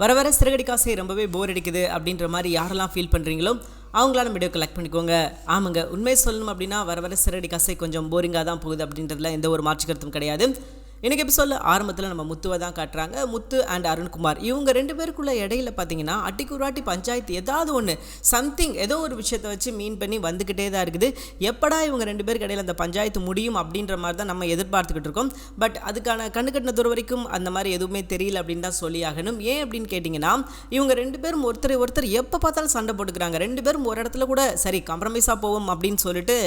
வர வர சிறகடி காசை ரொம்பவே போர் அடிக்குது அப்படின்ற மாதிரி யாரெல்லாம் ஃபீல் பண்ணுறீங்களோ அவங்களால வீடியோ கலெக்ட் பண்ணிக்கோங்க. ஆமாங்க, உண்மையை சொல்லணும் அப்படின்னா வர வர சிறகடி காசை கொஞ்சம் போரிங்காக தான் போகுது அப்படின்றதுல எந்த ஒரு மாற்று கருத்தும் கிடையாது. இன்றைக்கி எபிசோடில் ஆரம்பத்தில் நம்ம முத்துவை தான் காட்டுறாங்க. முத்து அண்ட் அருண்குமார் இவங்க ரெண்டு பேருக்குள்ள இடையில பார்த்தீங்கன்னா அட்டிக்குராட்டி பஞ்சாயத்து ஏதாவது ஒன்று சம்திங் ஏதோ ஒரு விஷயத்தை வச்சு மீன் பண்ணி வந்துக்கிட்டே தான் இருக்குது. எப்படா இவங்க ரெண்டு பேருக்கு இடையில அந்த பஞ்சாயத்து முடியும் அப்படின்ற மாதிரி தான் நம்ம எதிர்பார்த்துக்கிட்டு இருக்கோம். பட் அதுக்கான கண்ணு கட்டின தூரம் வரைக்கும் அந்த மாதிரி எதுவுமே தெரியல அப்படின்னு தான் சொல்லி ஆகணும். ஏன் அப்படின்னு கேட்டிங்கன்னா இவங்க ரெண்டு பேரும் ஒருத்தர் எப்போ பார்த்தாலும் சண்டை போட்டுக்கிறாங்க. ரெண்டு பேரும் ஒரு இடத்துல கூட சரி காம்ப்ரமைஸாக போவோம் அப்படின்னு சொல்லிட்டு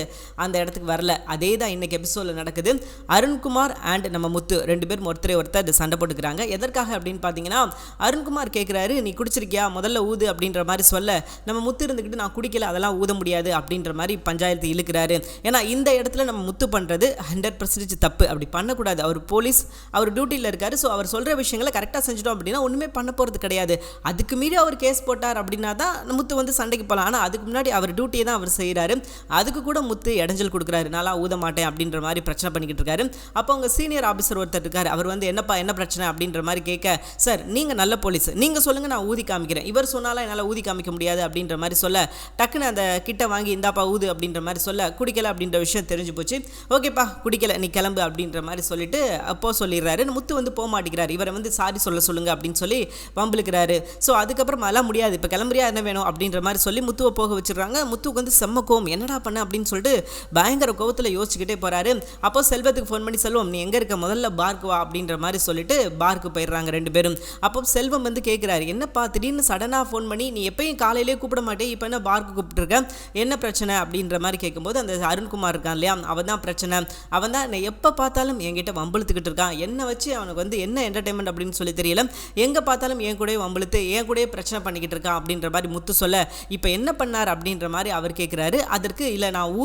அந்த இடத்துக்கு வரல. அதே தான் இன்றைக்கி எபிசோடில் நடக்குது. அருண்குமார் அண்ட் நம்ம முத்து ரெண்டு பேரும் ஒருத்தர் சண்டை போட்டுக்கிறாங்க. எதற்காக அப்படின்னு பார்த்தீங்கன்னா அருண்குமார் கேட்குறாரு, நீ குடிச்சிருக்கியா முதல்ல ஊது அப்படின்ற மாதிரி சொல்ல நம்ம முத்து இருந்துக்கிட்டு நான் குடிக்கல அதெல்லாம் ஊத முடியாது அப்படின்ற மாதிரி பஞ்சாயத்து இழுக்கிறாரு. ஏன்னா இந்த இடத்துல நம்ம முத்து பண்ணுறது 100% தப்பு, அப்படி பண்ணக்கூடாது. அவர் போலீஸ், அவர் டியூட்டியில் இருக்காரு. ஸோ அவர் சொல்கிற விஷயங்களை கரெக்டாக செஞ்சிட்டோம் அப்படின்னா ஒன்றுமே பண்ண போகிறது கிடையாது. அதுக்கு மீறி அவர் கேஸ் போட்டார் அப்படின்னா தான் முத்து வந்து சண்டைக்கு போகலாம். ஆனால் அதுக்கு முன்னாடி அவர் டியூட்டியை தான் அவர் செய்கிறாரு. அதுக்கு கூட முத்து இடைஞ்சல் கொடுக்குறாரு, நானா ஊத மாட்டேன் அப்படின்ற மாதிரி பிரச்சனை பண்ணிக்கிட்டு இருக்காரு. அப்போ அவங்க சீனியர் ஆஃபீஸர் ஒருத்தர் இருக்கார். அவர் வந்து என்னப்பா என்ன பிரச்சனை அப்படின்ற மாதிரி கேட்க, சார் நீங்கள் நல்ல போலீஸ், நீங்கள் சொல்லுங்கள் நான் ஊதி காமிக்கிறேன், இவர் சொன்னாலும் என்னால் ஊதி காமிக்க முடியாது அப்படின்ற மாதிரி சொல்ல டக்குன்னு அந்த கிட்ட வாங்கி இந்தாப்பா ஊது அப்படின்ற மாதிரி சொல்ல குடிக்கல அப்படின்ற விஷயம் தெரிஞ்சு போச்சு. ஓகேப்பா குடிக்கல நீ கிளம்பு அப்படின்ற மாதிரி சொல்லிட்டு அப்போ சொல்லிடுறாரு. முத்து வந்து போக மாட்டேங்கிறார். இவரை வந்து சாரி சொல்லுங்க அப்படின்னு சொல்லி வம்பிழுக்கிறாரு. ஸோ அதுக்கப்புறம் அதெல்லாம் முடியாது, இப்போ கிளம்புறியா என்ன வேணும் அப்படின்ற மாதிரி சொல்லி முத்துவை போக வச்சிடுறாங்க. முத்துவுக்கு வந்து செம்ம கோவம், என்னடா பண்ண அப்படின்னு சொல்லிட்டு பயங்கர கோவத்தில் யோசிச்சுக்கிட்டே போறாரு. அப்போ செல்வத்துக்கு ஃபோன் பண்ணி செல்வம் நீ எங்கே இருக்க முதல்ல பார்க்கு வா அப்படின்ற மாதிரி சொல்லிட்டு பார்க்கு போயிடுறாங்க ரெண்டு பேரும். அப்போ செல்வம் வந்து கேட்குறாரு, என்னப்பா திடீர்னு சடனாக ஃபோன் பண்ணி நீ எப்பயும் காலையிலே கூப்பிட மாட்டேன், இப்போ என்ன பார்க்கு கூப்பிட்டுருக்க, என்ன பிரச்சனை அப்படின்ற மாதிரி கேட்கும்போது அந்த அருண்குமார் இருக்கான் இல்லையா, அவன் தான் பிரச்சனை. அவன் தான் என்னை எப்போ பார்த்தாலும் என்கிட்ட வம்பிழுத்துக்கிட்டு இருக்கான். என்னை வச்சு அவனுக்கு வந்து என்ன என்டர்டைன்மெண்ட் அப்படின்னு சொல்லி தெரியல, எங்கே பார்த்தாலும் என் கூட வம்பிழுத்து என் கூட பிரச்சனை பண்ணிக்கிட்டு இருக்கான் அப்படின்ற மாதிரி முத்து சொல்ல இப்போ என்ன பண்ணார் அப்படின்ற மாதிரி அவர் கேட்குறாரு. அதற்கு இல்லை நான்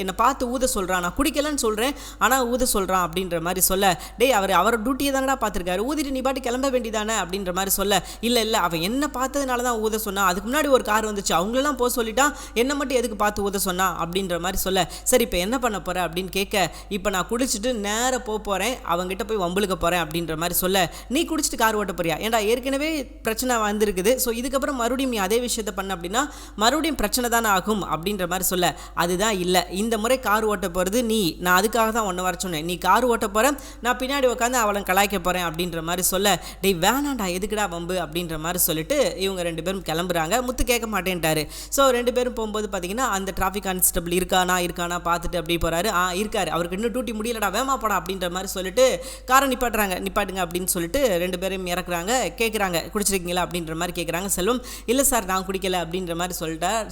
என்னை பார்த்து ஊத சொல்கிறான், நான் குடிக்கலன்னு சொல்கிறேன் ஆனால் ஊத சொல்கிறான் அப்படின்ற மாதிரி சொல்ல, டேய் அவர் டியூட்டியை தானடா பார்த்துருக்காரு, ஊதிட்டு நீ பாட்டு கிளம்ப வேண்டியதானே அப்படின்ற மாதிரி சொல்ல, இல்லை அவன் என்ன பார்த்ததுனால தான் ஊத சொன்னான், அதுக்கு முன்னாடி ஒரு கார் வந்துச்சு அவங்களெல்லாம் போக சொல்லிட்டான், என்ன மட்டும் எதுக்கு பார்த்து ஊத சொன்னான் அப்படின்ற மாதிரி சொல்ல, சரி இப்போ என்ன பண்ண போகிற அப்படின்னு கேட்க, இப்போ நான் குடிச்சிட்டு நேராக போகிறேன் அவங்ககிட்ட போய் வம்புழுக்க போகிறேன் அப்படின்ற மாதிரி சொல்ல, நீ குடிச்சிட்டு கார் ஓட்ட போறியா, ஏன்டா ஏற்கனவே பிரச்சனை வந்திருக்குது, ஸோ இதுக்கப்புறம் மறுபடியும் நீ அதே விஷயத்தை பண்ண அப்படின்னா மறுபடியும் பிரச்சனை தானே ஆகும் அப்படின்ற மாதிரி சொல்ல, அதுதான் இல்லை இந்த முறை கார் ஓட்ட போகிறது நீ, நான் அதுக்காக தான் ஒன்று வர சொன்னேன், நீ கார் ஓட்ட போகிறேன் நான் பின்னாடி உட்காந்து அவளை கலாய்க்க போகிறேன் அப்படின்ற மாதிரி சொல்ல, டேய் வேணாண்டா எதுக்குடா வம்பு அப்படின்ற மாதிரி சொல்லிட்டு இவங்க ரெண்டு பேரும் கிளம்புறாங்க. முத்து கேட்க மாட்டேன்ட்டாரு. ஸோ ரெண்டு பேரும் போகும்போது பார்த்தீங்கன்னா அந்த டிராஃபிக் கான்ஸ்டபிள் இருக்கானா பார்த்துட்டு அப்படி போகிறாரு. இருக்காரு, அவருக்கு இன்னும் டியூட்டி முடியலடா வேமா போடா அப்படின்ற மாதிரி சொல்லிட்டு காரை நிப்பாட்டுங்க அப்படின்னு சொல்லிட்டு ரெண்டு பேரும் இறக்குறாங்க. கேட்குறாங்க குடிச்சிருக்கீங்களா அப்படின்ற மாதிரி கேட்குறாங்க. செல்வம் இல்லை சார் நான் குடிக்கல அப்படின்ற மாதிரி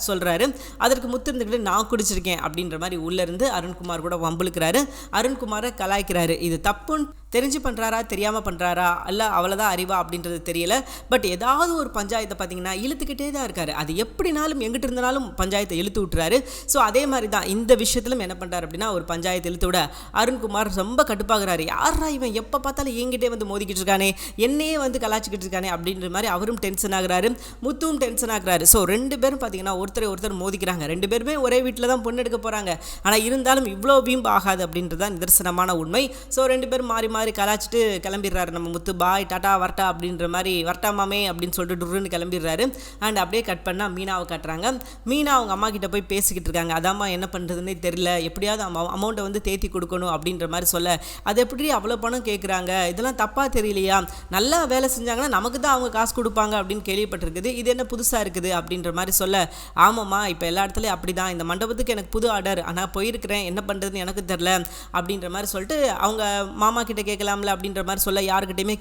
சொல்கிறாரு. அதற்கு முத்து இருந்துக்கிட்டு நான் குடிச்சிருக்கேன் அப்படின்ற மாதிரி உள்ளேருந்து அருண்குமார் கூட வம்புழுக்கிறாரு. அருண்குமாரை கலாய்க்கிறாரு. இது தப்புன்னு தெரிஞ்சு பண்ணுறாரா தெரியாமல் பண்ணுறாரா இல்லை அவ்வளோதான் அறிவா அப்படின்றது தெரியல. பட் ஏதாவது ஒரு பஞ்சாயத்தை பார்த்தீங்கன்னா இழுத்துக்கிட்டே தான் இருக்காரு. அது எப்படினாலும் எங்கிட்ட இருந்தாலும் பஞ்சாயத்தை இழுத்து விட்டுறாரு. ஸோ அதே மாதிரி தான் இந்த விஷயத்திலும் என்ன பண்ணுறாரு அப்படின்னா ஒரு பஞ்சாயத்தை இழுத்து விட அருண்குமார் ரொம்ப கடுப்பாகிறாரு. யாரா இவன் எப்போ பார்த்தாலும் என்கிட்டே வந்து மோதிக்கிட்டு இருக்கானே, என்னையே வந்து கலாச்சிக்கிட்டு இருக்கானே அப்படின்ற மாதிரி அவரும் டென்ஷன் ஆகுறாரு, முத்துவும் டென்ஷன் ஆகுறாரு. ஸோ ரெண்டு பேரும் பார்த்தீங்கன்னா ஒருத்தர் மோதிக்கிறாங்க. ரெண்டு பேருமே ஒரே வீட்டில் தான் பொண்ணு எடுக்க போகிறாங்க. ஆனால் இருந்தாலும் இவ்வளோ வீம்பு ஆகாது அப்படின்றது தான் நிதர்சனமான உண்மை. ஸோ ரெண்டு பேரும் மாறி கலாச்சிட்டு கிளம்பிடுறாரு நம்ம முத்து. பாய் டாட்டா வரட்டா அப்படின்ற மாதிரி வரட்டா மாமே அப்படின்னு சொல்லிட்டு டுருன்னு கிளம்பிடுறாரு. அண்ட் அப்படியே கட் பண்ணால் மீனாவை காட்டுறாங்க. மீனா அவங்க அம்மா கிட்ட போய் பேசிக்கிட்டு இருக்காங்க. அதாம்மா என்ன பண்ணுறதுன்னே தெரியல, எப்படியாவது அமௌண்ட்டை வந்து தேத்தி கொடுக்கணும் அப்படின்ற மாதிரி சொல்ல, அது எப்படி அவ்வளோ பணம் கேட்குறாங்க, இதெல்லாம் தப்பாக தெரியலையா, நல்லா வேலை செஞ்சாங்கன்னா நமக்கு தான் அவங்க காசு கொடுப்பாங்க அப்படின்னு கேள்விப்பட்டிருக்குது, இது என்ன புதுசாக இருக்குது அப்படின்ற மாதிரி சொல்ல, ஆமாம்மா இப்போ எல்லா இடத்துலையும் அப்படி தான், இந்த மண்டபத்துக்கு எனக்கு புது ஆர்டர் ஆனால் போயிருக்கிறேன் என்ன பண்ணுறதுன்னு எனக்கு தெரில அப்படின்ற மாதிரி சொல்லிட்டு அவங்க மாமா கிட்ட கேட்கலாம்ல அப்படின்ற மாதிரி சொல்ல, யாருக்கிட்டையுமே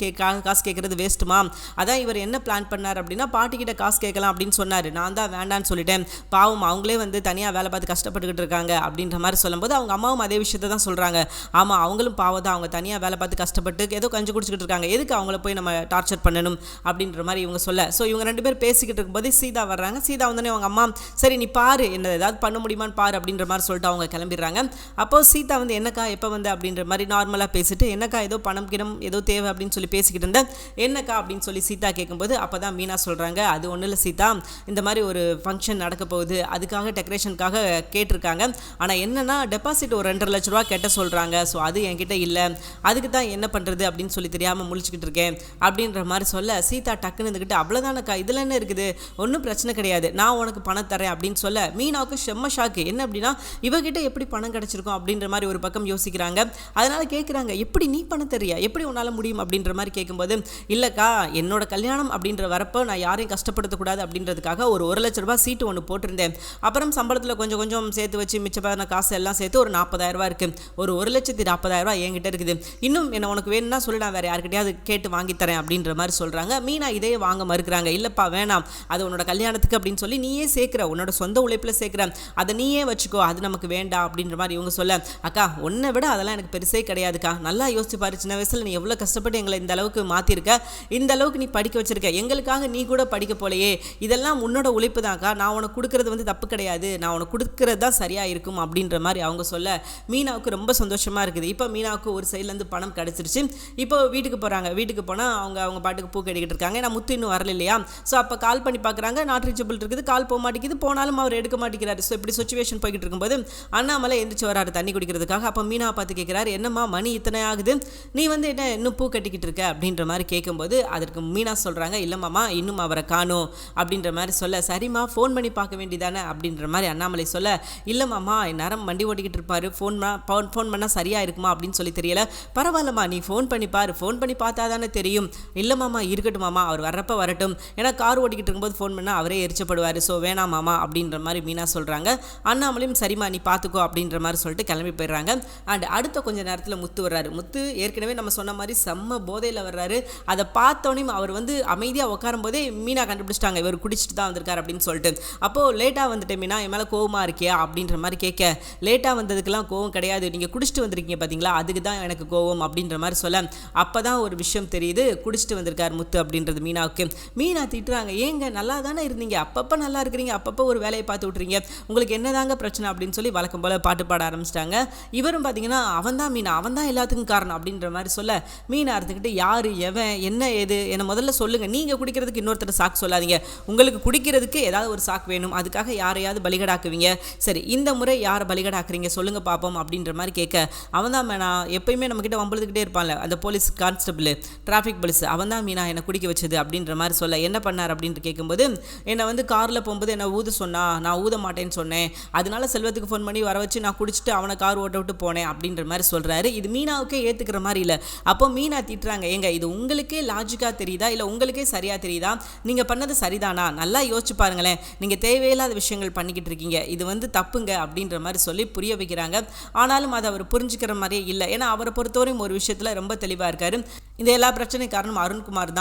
காசு கேட்குறது வேஸ்ட்டுமா, அதான் இவர் என்ன பிளான் பண்ணார் அப்படின்னா பாட்டிக்கிட்ட காசு கேட்கலாம் அப்படின்னு சொன்னார். நான் தான் வேண்டான்னு சொல்லிட்டேன், பாவம் அவங்களே வந்து தனியாக வேலை பார்த்து கஷ்டப்பட்டுக்கிட்டு இருக்காங்க அப்படின்ற மாதிரி சொல்லும்போது அவங்க அம்மாவும் அதே விஷயத்தை தான் சொல்கிறாங்க. ஆமாம் அவங்களும் பாவம் தான், அவங்க தனியாக வேலை பார்த்து கஷ்டப்பட்டு ஏதோ கஞ்சி குடிச்சிக்கிட்டு இருக்காங்க, எதுக்கு அவங்கள போய் நம்ம டார்ச்சர் பண்ணணும் அப்படின்ற மாதிரி இவங்க சொல்ல, ஸோ இவங்க ரெண்டு பேர் பேசிக்கிட்டு இருக்கும்போது சீதா வர்றாங்க. சீதா வந்தோடனே அவங்க அம்மா சரி நீ பாரு என்ன ஏதாவது பண்ண முடியுமான்னு பாரு அப்படின்ற மாதிரி சொல்லிட்டு அவங்க கிளம்பிடுறாங்க. அப்போ சீதா வந்து என்னக்கா எப்போ வந்து அப்படின்ற மாதிரி நார்மலாக பேசிட்டு என்னக்கா என்னக்கா ஏதோ பணம் கிணம் ஏதோ தேவை அப்படின்னு சொல்லி பேசிக்கிட்டு இருந்தேன், என்னக்கா அப்படின்னு சொல்லி சீதா கேட்கும்போது அப்போ தான் மீனா சொல்கிறாங்க, அது ஒன்றும் இல்லை சீதா, இந்த மாதிரி ஒரு ஃபங்க்ஷன் நடக்க போகுது, அதுக்காக டெக்கரேஷனுக்காக கேட்டிருக்காங்க. ஆனால் என்னென்னா டெபாசிட் ஒரு 2.5 லட்ச ரூபா கட்ட சொல்கிறாங்க. ஸோ அது என்கிட்ட இல்லை, அதுக்கு தான் என்ன பண்ணுறது அப்படின்னு சொல்லி தெரியாமல் முழிச்சிக்கிட்டு இருக்கேன் அப்படின்ற மாதிரி சொல்ல சீதா டக்குன்னு இருந்துக்கிட்டு அவ்வளோதானக்கா, இதில் என்ன இருக்குது, ஒன்றும் பிரச்சனை கிடையாது, நான் உனக்கு பணம் தரேன் அப்படின்னு சொல்ல மீனாவுக்கு செம்ம ஷாக்கு. என்ன அப்படின்னா இவகிட்ட எப்படி பணம் கிடச்சிருக்கும் அப்படின்ற மாதிரி ஒரு பக்கம் யோசிக்கிறாங்க. அதனால் கேட்குறாங்க, எப்படி நீ பணம் தரியா, எப்படி உன்னால் முடியும் அப்படின்ற மாதிரி கேட்கும்போது, இல்லைக்கா என்னோட கல்யாணம் அப்படின்ற வரப்போ நான் யாரையும் கஷ்டப்படுத்தக்கூடாது அப்படின்றதுக்காக ஒரு 1 லட்ச ரூபா சீட்டு ஒன்று போட்டிருந்தேன். அப்புறம் சம்பளத்தில் கொஞ்சம் கொஞ்சம் சேர்த்து வச்சு மிச்சமான காசு எல்லாம் சேர்த்து ஒரு 40,000 ரூபா இருக்குது. ஒரு 1,40,000 ரூபா என்கிட்ட இருக்குது. இன்னும் என்ன உனக்கு வேணும்னா சொல்லி நான் வேறு யார்கிட்டயாவது கேட்டு வாங்கித்தரேன் அப்படின்ற மாதிரி சொல்கிறாங்க. மீனா இதையே வாங்க மறுக்கிறாங்க. இல்லைப்பா வேணாம், அது உன்னோட கல்யாணத்துக்கு அப்படின்னு சொல்லி நீயே சேர்க்குற, உன்னோட சொந்த உழைப்பில் சேர்க்குற, அதை நீயே வச்சுக்கோ, அது நமக்கு வேண்டாம் அப்படின்ற மாதிரி இவங்க சொல்ல, அக்கா உன்னை விட அதெல்லாம் எனக்கு பெருசே கிடையாதுக்கா, நல்லா யோசிச்சு பாரு, சின்ன வயசில் நீ எவ்வளோ கஷ்டப்பட்டு எங்களை இந்த அளவுக்கு மாற்றிருக்க, இந்த அளவுக்கு நீ படிக்க வச்சிருக்க, எங்களுக்காக நீ கூட படிக்க போலையே, இதெல்லாம் உன்னோட உழைப்பு தான்க்கா, நான் உனக்கு கொடுக்கறது வந்து தப்பு கிடையாது, நான் உனக்கு கொடுக்கறது தான் சரியாக இருக்கும் அப்படின்ற மாதிரி அவங்க சொல்ல மீனாவுக்கு ரொம்ப சந்தோஷமாக இருக்குது. இப்போ மீனாவுக்கு ஒரு சைட்லேருந்து பணம் கிடச்சிருச்சு. இப்போ வீட்டுக்கு போகிறாங்க. வீட்டுக்கு போனால் அவங்க பாட்டுக்கு பூ கட்டிக்கிட்டு இருக்காங்க. ஏன்னா முத்து இன்னும் வரல இல்லையா. ஸோ அப்போ கால் பண்ணி பார்க்குறாங்க, நாட் ரீச்சபிள் இருக்குது, கால் போக மாட்டேங்குது, போனாலும் அவர் எடுக்க மாட்டேங்கிறாரு. ஸோ இப்படி சுச்சுவேஷன் போய்கிட்டு இருக்கும்போது அண்ணாமலை எந்திரிச்சு வராரு தண்ணி குடிக்கிறதுக்காக. அப்போ மீனா பார்த்து கேட்குறாரு, என்னம்மா மணி இத்தனை ஆகுது, நீ வந்து என்ன இன்னும் பூ கட்டிக்கிட்டு இருக்க அப்படின்ற மாதிரி கேட்கும்போது அதற்கு மீனா சொல்கிறாங்க, இல்லைம்மாம்மா இன்னும் அவரை காணோம் அப்படின்ற மாதிரி சொல்ல, சரிம்மா ஃபோன் பண்ணி பார்க்க வேண்டியதானே அப்படின்ற மாதிரி அண்ணாமலை சொல்ல, இல்லைம்மாம்மா நேரம் வண்டி ஓட்டிக்கிட்டு இருப்பார், ஃபோன் பண்ணால் சரியாக இருக்குமா அப்படின்னு சொல்லி தெரியல, பரவாயில்லம்மா நீ ஃபோன் பண்ணி பாரு, ஃபோன் பண்ணி பார்த்தா தானே தெரியும். இல்லைம்மாம்மா இருக்கட்டும் மாமா, அவர் வர்றப்ப வரட்டும், ஏன்னா கார் ஓட்டிக்கிட்டு இருக்கும்போது ஃபோன் பண்ணால் அவரே எரிச்சப்படுவார், ஸோ வேணாம் மாமா அப்படின்ற மாதிரி மீனா சொல்கிறாங்க. அண்ணாமலையும் சரிம்மா நீ பார்த்துக்கோ அப்படின்ற மாதிரி சொல்லிட்டு கிளம்பி போயிடுறாங்க. அண்ட் அடுத்த கொஞ்சம் நேரத்தில் முத்து வர்றாரு. முத்து ஏற்கனவே நம்ம சொன்ன மாதிரி செம்ம போதையில் வர்றாரு. அதை பார்த்தோன்னே அவர் வந்து அமைதியாக உட்காரும் போதே மீனா கண்டுபிடிச்சிட்டாங்க, இவர் குடிச்சிட்டு தான் வந்திருக்காரு அப்படின்னு சொல்லிட்டு. அப்போது லேட்டாக வந்துட்டேன் மீனா, என் மேலே கோவமாக இருக்கியா அப்படின்ற மாதிரி கேட்க, லேட்டாக வந்ததுக்கெல்லாம் கோவம் கிடையாது, நீங்கள் குடிச்சிட்டு வந்திருக்கீங்க பார்த்தீங்களா, அதுக்கு தான் எனக்கு கோவம் அப்படின்ற மாதிரி சொல்ல, அப்போ தான் ஒரு விஷயம் தெரியுது, குடிச்சிட்டு வந்திருக்கார் முத்து அப்படின்றது மீனாவுக்கு. மீனா திட்டுறாங்க, ஏங்க நல்லா தானே இருந்தீங்க, அப்பப்போ நல்லா இருக்கிறீங்க, அப்பப்போ ஒரு வேலையை பார்த்து விட்றீங்க, உங்களுக்கு என்னதாங்க பிரச்சனை அப்படின்னு சொல்லி வழக்கம் போல் பாட்டு பாட ஆரம்பிச்சிட்டாங்க. இவரும் பார்த்தீங்கன்னா அவன் தான் மீனா, அவன் தான் எல்லாத்துக்கும் காரணம் அப்படின்ற மாதிரி சொல்ல, மீனா இருந்துக்கிட்டு யார் எவன் என்ன ஏது என்னை முதல்ல சொல்லுங்கள், நீங்கள் குடிக்கிறதுக்கு இன்னொருத்தர் சாக்கு சொல்லாதீங்க, உங்களுக்கு குடிக்கிறதுக்கு ஏதாவது ஒரு சாக்கு வேணும், அதுக்காக யாரையாவது பலிகடாக்குவீங்க, சரி இந்த முறை யாரை பலிகடாக்குறீங்க சொல்லுங்கள் பார்ப்போம் அப்படின்ற மாதிரி கேட்க, அவன் தான் மீனா எப்பயுமே நம்மக்கிட்ட வம்பழுதுகிட்டே இருப்பான்ல அந்த போலீஸ் கான்ஸ்டபிள் டிராஃபிக் போலீஸ், அவன் தான் மீனா என்னை குடிக்க வச்சது அப்படின்ற மாதிரி சொல்ல, என்ன பண்ணார் அப்படின்ட்டு கேட்கும்போது, என்னை வந்து காரில் போகும்போது என்னை ஊத சொன்னா, நான் ஊத மாட்டேன்னு சொன்னேன், அதனால செல்வத்துக்கு ஃபோன் பண்ணி வர வச்சு நான் குடிச்சிட்டு அவனை கார் ஓட்ட விட்டு போனேன் அப்படின்ற மாதிரி சொல்கிறாரு. இது மீனாவுக்கே ஏற்றுக்கிற மாதிரி இல்லை. அப்போ மீனா திட்டுறாங்க, ஏங்க இது உங்களுக்கே லாஜிக்காக தெரியுதா இல்லை உங்களுக்கே சரியாக தெரியுதா, நீங்கள் பண்ணது சரிதானா, நல்லா யோசிச்சு பாருங்களேன், நீங்கள் தேவையில்லாத விஷயங்கள் பண்ணிக்கிட்டு இருக்கீங்க, இது வந்து தப்புங்க அப்படின்ற மாதிரி சொல்லி புரிய வைக்கிறாங்க. ஆனாலும் அதை அவர் புரிஞ்சுக்கிற மாதிரியே இல்லை. ஏன்னா அவரை பொறுத்தவரையும் ஒரு விஷயத்தில் ரொம்ப தெளிவாக இருக்காரு. இந்த எல்லா பிரச்சனையும் காரணம் அருண்குமார்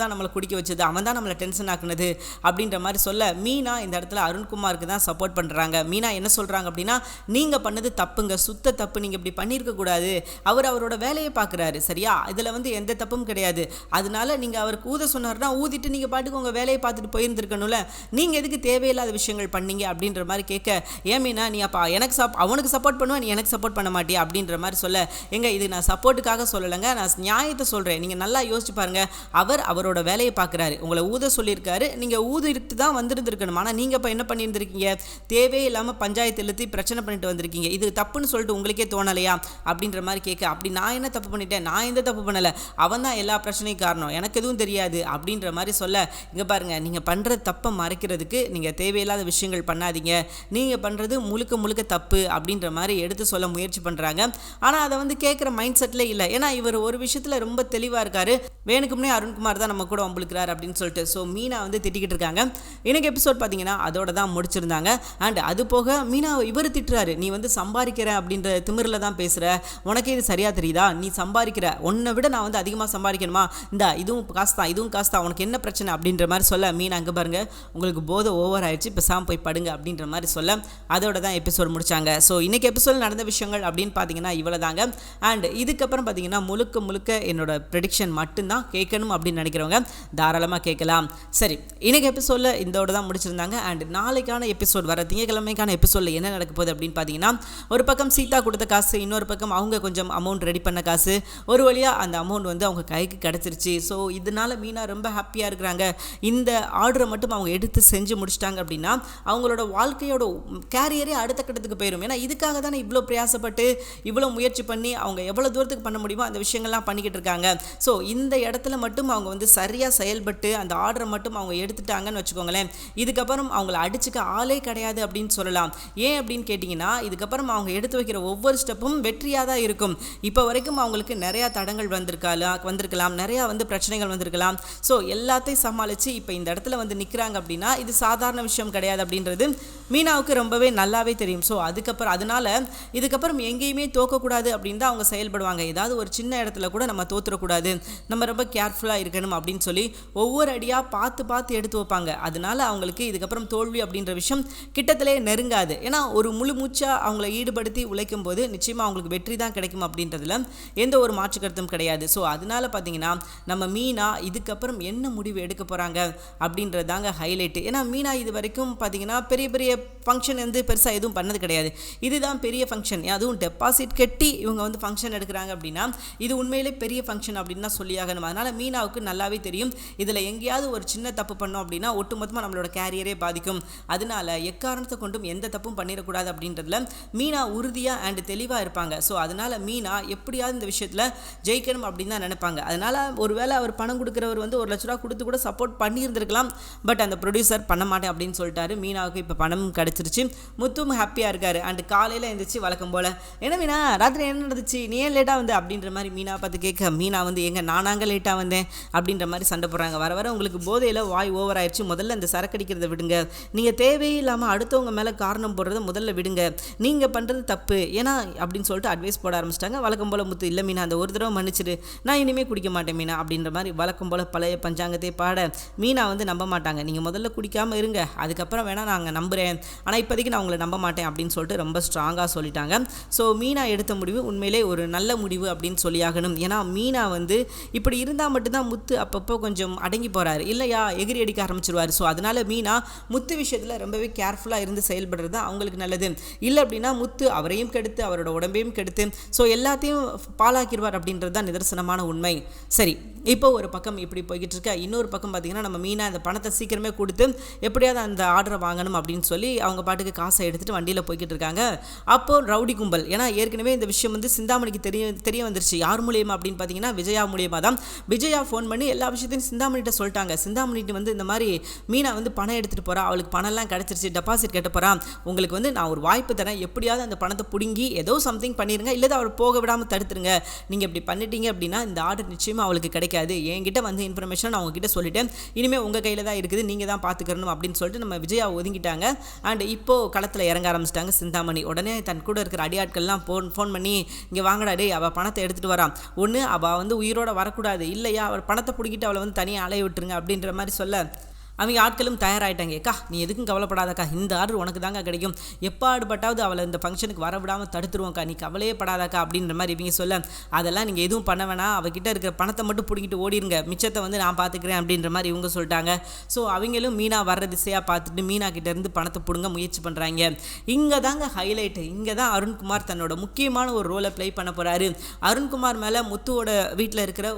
தான் நம்மளை குடிக்க வச்சது, அவன் தான் நம்மளை டென்ஷன் ஆக்குனது அப்படின்ற மாதிரி சொல்ல, மீனா இந்த இடத்துல அருண்குமாருக்கு தான் சப்போர்ட் பண்ணுறாங்க. மீனா என்ன சொல்கிறாங்க அப்படின்னா, நீங்கள் பண்ணது தப்புங்க, சுத்த தப்பு, நீங்கள் இப்படி பண்ணியிருக்கக்கூடாது, அவரோட வேலையை பார்க்குறாரு சரியா, இதில் வந்து எந்த தப்பும் கிடையாது, அதனால நீங்கள் அவருக்கு ஊத சொன்னார்னா ஊதிட்டு நீங்கள் பாட்டுக்கு உங்கள் வேலையை பார்த்துட்டு போயிருந்துருக்கணும்ல, நீங்கள் எதுக்கு தேவையில்லாத விஷயங்கள் பண்ணீங்க அப்படின்ற மாதிரி கேட்க, ஏன் மீனா நீ அப்போ எனக்கு அவனுக்கு சப்போர்ட் பண்ணுவேன், நீ எனக்கு சப்போர்ட் பண்ண மாட்டியா அப்படின்ற மாதிரி சொல்ல, எங்க இது நான் சப்போர்ட்டுக்காக சொல்லலைங்க, நான் நியாயத்தை சொல்கிறேன், நீங்கள் நல்லா யோசிச்சு பாருங்கள், அவரோட வேலையை பார்க்குறாரு, உங்களை ஊத சொல்லியிருக்காரு, நீங்கள் ஊதிட்டு தான் வந்துருந்துருக்கணும், ஆனால் நீங்கள் இப்போ என்ன பண்ணியிருந்திருக்கீங்க, தேவையில்லாமல் பஞ்சாயத்து இழுத்து பிரச்சனை பண்ணிட்டு வந்திருக்கீங்க, இது தப்புன்னு சொல்லிட்டு உங்களுக்கே தோணலையா அப்படின்ற மாதிரி கேட்க, அப்படி நான் என்ன தப்பு பண்ணிட்டேன், நான் எந்த தப்பு பண்ணலை, அவன் தான் எல்லா பிரச்சனையும் காரணம், எனக்கு எதுவும் தெரியாது அப்படின்ற மாதிரி சொல்ல, இங்கே பாருங்கள் நீங்கள் பண்ணுற தப்பை மறைக்கிறதுக்கு நீங்கள் தேவையில்லாத விஷயங்கள் பண்ணாதீங்க, நீங்கள் பண்ணுறது முழுக்க தப்பு அப்படின்ற மாதிரி எடுத்து சொல்ல முயற்சி பண்ணுறாங்க. ஆனால் அதை வந்து கேட்குற மைண்ட் செட்டில் இல்லை. ஏன்னா இவர் ஒரு விஷயத்தில் ரொம்ப தெளிவாக இருக்காரு, வேணுக்கும்னே அருண்குமார் தான் நம்ம கூட வம்புழுக்கிறார் அப்படின்னு சொல்லிட்டு. ஸோ மீனா வந்து திட்டிக்கிட்டு இருக்காங்க. இன்னைக்கு எபிசோட் பார்த்தீங்கன்னா அதோட தான் முடிச்சிருந்தாங்க. அண்ட் அது போக மீனா இவர் திட்டுறாரு, நீ வந்து சம்பாதிக்கிற அப்படின்ற திமிரில் தான் பேசுகிற, உனக்கே இது சரியாக தெரியுதா, நீ சம்பாதிக்கிற, உன்னை விட நான் வந்து அதிகமாக சம்பாதிக்கணுமா, இந்த இதுவும் காசு தான் உனக்கு என்ன பிரச்சனை அப்படின்ற மாதிரி சொல்ல, மீனா அங்கே பாருங்க உங்களுக்கு போதை ஓவர் ஆயிடுச்சு, இப்போ சாம் போய் படுங்க அப்படின்ற மாதிரி சொல்ல, அதோட தான் எபிசோட் முடிச்சாங்க. ஸோ இன்னைக்கு எபிசோட் நடந்த விஷயங்கள் அப்படின்னு பார்த்தீங்கன்னா இவ்வளோ தாங்க. அண்ட் இதுக்கப்புறம் பார்த்தீங்கன்னா முழுக்க என்னோட என்னோட ப்ரெடிக்ஷன் மட்டும்தான். கேட்கணும் அப்படின்னு நினைக்கிறவங்க தாராளமாக கேட்கலாம். சரி, இன்னைக்கு எபிசோடில் இதோட தான் முடிச்சிருந்தாங்க. அண்ட் நாளைக்கான எபிசோட் வர திங்கக்கிழமைக்கான எபிசோடில் என்ன நடக்க போகுது அப்படின்னு பார்த்தீங்கன்னா, ஒரு பக்கம் சீதா கொடுத்த காசு, இன்னொரு பக்கம் அவங்க கொஞ்சம் அமௌண்ட் ரெடி பண்ண காசு, ஒரு வழியாக அந்த அமௌண்ட் வந்து அவங்க கைக்கு கிடச்சிருச்சு. ஸோ இதனால மீனா ரொம்ப ஹாப்பியாக இருக்கிறாங்க. இந்த ஆர்டரை மட்டும் அவங்க எடுத்து செஞ்சு முடிச்சிட்டாங்க அப்படின்னா அவங்களோட வாழ்க்கையோட கேரியரே அடுத்த கட்டத்துக்கு போயிடும். ஏன்னா இதுக்காக தானே இவ்வளோ பிரயாசப்பட்டு இவ்வளோ முயற்சி பண்ணி அவங்க எவ்வளோ தூரத்துக்கு பண்ண முடியுமோ அந்த விஷயங்கள்லாம் பண்ணிக்கிட்டு இருக்காங்க. ஸோ இந்த இடத்துல மட்டும் அவங்க வந்து சரியாக செயல்பட்டு அந்த ஆர்டரை மட்டும் அவங்க எடுத்துட்டாங்கன்னு வச்சுக்கோங்களேன், இதுக்கப்புறம் அவங்கள அடிச்சுக்க ஆளே கிடையாது அப்படின்னு சொல்லலாம். ஏன் அப்படின்னு கேட்டிங்கன்னா, இதுக்கப்புறம் அவங்க எடுத்து வைக்கிற ஒவ்வொரு ஸ்டெப்பும் வெற்றியாக தான் இருக்கும். இப்போ வரைக்கும் அவங்களுக்கு நிறையா தடங்கள் வந்திருக்கலாம், நிறையா வந்து பிரச்சனைகள் வந்திருக்கலாம். ஸோ எல்லாத்தையும் சமாளித்து இப்போ இந்த இடத்துல வந்து நிற்கிறாங்க அப்படின்னா இது சாதாரண விஷயம் கிடையாது அப்படின்றது மீனாவுக்கு ரொம்பவே நல்லாவே தெரியும். ஸோ அதனால இதுக்கப்புறம் எங்கேயுமே தோக்கக்கூடாது அப்படின்னு தான் அவங்க செயல்படுவாங்க. ஏதாவது ஒரு சின்ன இடத்துல கூட நம்ம தோற்றுறக்கூடாது, நம்ம ரொம்ப கேர்ஃபுல்லாக இருக்கணும் அப்படின்னு சொல்லி ஒவ்வொரு அடியாக பார்த்து எடுத்து வைப்பாங்க. அதனால அவங்களுக்கு இதுக்கப்புறம் தோல்வி அப்படின்ற விஷயம் கிட்டத்திலே நெருங்காது. ஏன்னா ஒரு முழு மூச்சாக அவங்கள ஈடுபடுத்தி உழைக்கும் போது நிச்சயமாக அவங்களுக்கு வெற்றி தான் கிடைக்கும் அப்படின்றதுல எந்த ஒரு மாற்று கருத்தும் கிடையாது. ஸோ அதனால பார்த்தீங்கன்னா நம்ம மீனா இதுக்கப்புறம் என்ன முடிவு எடுக்க போகிறாங்க அப்படின்றது தாங்க ஹைலைட்டு. ஏன்னா மீனா இது வரைக்கும் பார்த்தீங்கன்னா பெரிய பெரிய ஃபங்க்ஷன் வந்து பெருசாக எதுவும் பண்ணது கிடையாது. இதுதான் பெரிய ஃபங்க்ஷன். அதுவும் டெபாசிட் கட்டி இவங்க வந்து ஃபங்க்ஷன் எடுக்கிறாங்க அப்படின்னா இது உண்மையிலே பெரிய ஃபங்க்ஷன் அப்படின்னு தான் சொல்லியாகணும். அதனால் மீனாவுக்கு நல்லாவே தெரியும் இதில் எங்கேயாவது ஒரு சின்ன தப்பு பண்ணோம் அப்படின்னா ஒட்டுமொத்தமாக நம்மளோட கேரியரே பாதிக்கும். அதனால எக்காரணத்தை கொண்டும் எந்த தப்பும் பண்ணிடக்கூடாது அப்படின்றதுல மீனா உறுதியாக அண்ட் தெளிவாக இருப்பாங்க. ஸோ அதனால் மீனா எப்படியாவது இந்த விஷயத்தில் ஜெயிக்கணும் அப்படின்னு தான் நினைப்பாங்க. அதனால் ஒருவேளை அவர் பணம் கொடுக்குறவர் வந்து 1 லட்ச ரூபா கொடுத்து கூட சப்போர்ட் பண்ணியிருந்திருக்கலாம். பட் அந்த ப்ரொடியூசர் பண்ண மாட்டேன் அப்படின்னு சொல்லிட்டாரு. மீனாவுக்கு இப்போ பணம் கிடச்சிருச்சு. முத்துவும் ஹாப்பியாக இருக்காரு. அண்ட் காலையில் எழுந்திரிச்சு வழக்கம் போல், என்ன மீனா ராத்திரி என்ன நடந்துச்சு, நீ ஏன் லேட்டாக வந்து அப்படின்ற மாதிரி மீனா பார்த்து கேட்க, மீனா வந்து எங்க நானாங்க லேட்டாக வந்தேன் அப்படின்ற மாதிரி சண்டை போடுறாங்க. வர உங்களுக்கு போதையில் வாய் ஓவர் ஆயிடுச்சு, முதல்ல இந்த சரக்கடிக்கிறத விடுங்க, நீங்கள் தேவையில்லாமல் அடுத்தவங்க மேலே காரணம் போடுறத முதல்ல விடுங்க, நீங்கள் பண்ணுறது தப்பு ஏன்னா அப்படின்னு சொல்லிட்டு அட்வைஸ் போட ஆரம்பிச்சிட்டாங்க. வழக்கம் போல் முத்து, இல்லை மீனா அந்த ஒரு தடவை மன்னிச்சிடு, நான் இனிமேல் குடிக்க மாட்டேன் மீனா அப்படின்ற மாதிரி வழக்கம் போல் பழைய பஞ்சாங்கத்தை பாட மீனா வந்து நம்ப மாட்டாங்க. நீங்கள் முதல்ல குடிக்காமல் இருங்க, அதுக்கப்புறம் வேணால் நாங்கள் நம்புகிறேன், ஆனால் இப்போதைக்கு நான் உங்களை நம்ப மாட்டேன் அப்படின்னு சொல்லிட்டு ரொம்ப ஸ்ட்ராங்காக சொல்லிட்டாங்க. ஸோ மீனா எடுத்த முடிவு உண்மையிலே ஒரு நல்ல முடிவு அப்படின்னு சொல்லியாகணும். ஏன்னா மீனா வந்து இப்படி இருந்தால் மட்டும்தான் முத்து அப்பப்போ கொஞ்சம் அடங்கி போகிறாரு, இல்லையா எகிரி அடிக்க ஆரம்பிச்சிருவார். ஸோ அதனால் மீனா முத்து விஷயத்தில் ரொம்பவே கேர்ஃபுல்லாக இருந்து செயல்படுறது தான் அவங்களுக்கு நல்லது. இல்லை அப்படின்னா முத்து அவரையும் கெடுத்து அவரோட உடம்பையும் கெடுத்து ஸோ எல்லாத்தையும் பாழாக்கிடுவார் அப்படின்றது தான் நிதர்சனமான உண்மை. சரி, இப்போ ஒரு பக்கம் இப்படி போய்கிட்டு இருக்க, இன்னொரு பக்கம் பார்த்தீங்கன்னா நம்ம மீனா இந்த பணத்தை சீக்கிரமே கொடுத்து எப்படியாவது அந்த ஆர்டரை வாங்கணும் அப்படின்னு சொல்லி அவங்க பாட்டுக்கு காசை எடுத்துகிட்டு வண்டியில் போய்கிட்டு இருக்காங்க. அப்போது ரவுடி கும்பல், ஏன்னா ஏற்கனவே இந்த விஷயம் வந்து சிந்தாமணிக்கு தெரிய வந்துருச்சு. யார் மூலியமாக அப்படின்னு பார்த்தீங்கன்னா விஜயா மூலியமாக தான். விஜயா ஃபோன் பண்ணி எல்லா விஷயத்தையும் சிந்தாமணிகிட்ட சொல்லிட்டாங்க. சிந்தாமணிட்டு வந்து இந்த மாதிரி மீனா வந்து பணம் எடுத்துகிட்டு போகிறா, அவளுக்கு பணம்லாம் கிடச்சிருச்சு, டெபாசிட் கேட்ட போகிறான், உங்களுக்கு வந்து நான் ஒரு வாய்ப்பு தரேன், எப்படியாவது அந்த பணத்தை பிடுங்கி ஏதோ சம்திங் பண்ணிடுங்க, இல்லை அவள் போக விடாமல் தடுத்துருங்க, நீங்கள் இப்படி பண்ணிட்டீங்க அப்படின்னா இந்த ஆர்டர் நிச்சயமாக அவளுக்கு கிடைக்காது, என்கிட்ட வந்து இன்ஃபர்மேஷன் நான் உங்ககிட்ட சொல்லிட்டேன், இனிமேல் உங்கள் கையில் தான் இருக்குது, நீங்கள் தான் பார்த்துக்கணும் அப்படின்னு சொல்லிட்டு நம்ம விஜயா ஒதுங்கிட்டாங்க. அண்ட் இப்போது களத்தில் இறங்க ஆரம்பிச்சிட்டாங்க சிந்தாமணி. உடனே தன் கூட இருக்கிற அடியாட்கள்லாம் ஃபோன் பண்ணி, இங்கே வாங்கடா டே, அவள் பணத்தை எடுத்துகிட்டு வரான், ஒன்று அவள் வந்து உயிரோட வரக்கூடாது, இல்லையா அவள் பணத்தை பிடிக்கிட்டு அவளை வந்து தனியாக அலைய விட்டுருங்க அப்படின்ற மாதிரி சொல்ல அவங்க ஆட்களும் தயாராகிட்டாங்க. ஏக்கா நீ எதுக்கும் கவலைப்படாதக்கா, இந்த ஆர்டர் உனக்கு தாங்க கிடைக்கும், எப்பாடுபட்டாவது அவளை இந்த ஃபங்க்ஷனுக்கு வர விடாமல் தடுத்துருவோம்க்கா, நீ கவலையே படாதாக்கா அப்படின்ற மாதிரி இவங்க சொல்ல, அதெல்லாம் நீங்கள் எதுவும் பண்ண வேணாம், அவகிட்ட இருக்கிற பணத்தை மட்டும் பிடிக்கிட்டு ஓடிடுங்க, மிச்சத்தை வந்து நான் பார்த்துக்கிறேன் அப்படின்ற மாதிரி இவங்க சொல்லிட்டாங்க. ஸோ அவங்களும் மீனா வர்ற திசையாக பார்த்துட்டு மீனா கிட்டேருந்து பணத்தை பிடுங்க முயற்சி பண்ணுறாங்க. இங்கே தாங்க ஹைலைட்டு, இங்கே தான் அருண்குமார் தன்னோட முக்கியமான ஒரு ரோலை ப்ளே பண்ண போகிறாரு. அருண்குமார் மேலே முத்துவோட வீட்டில் இருக்கிற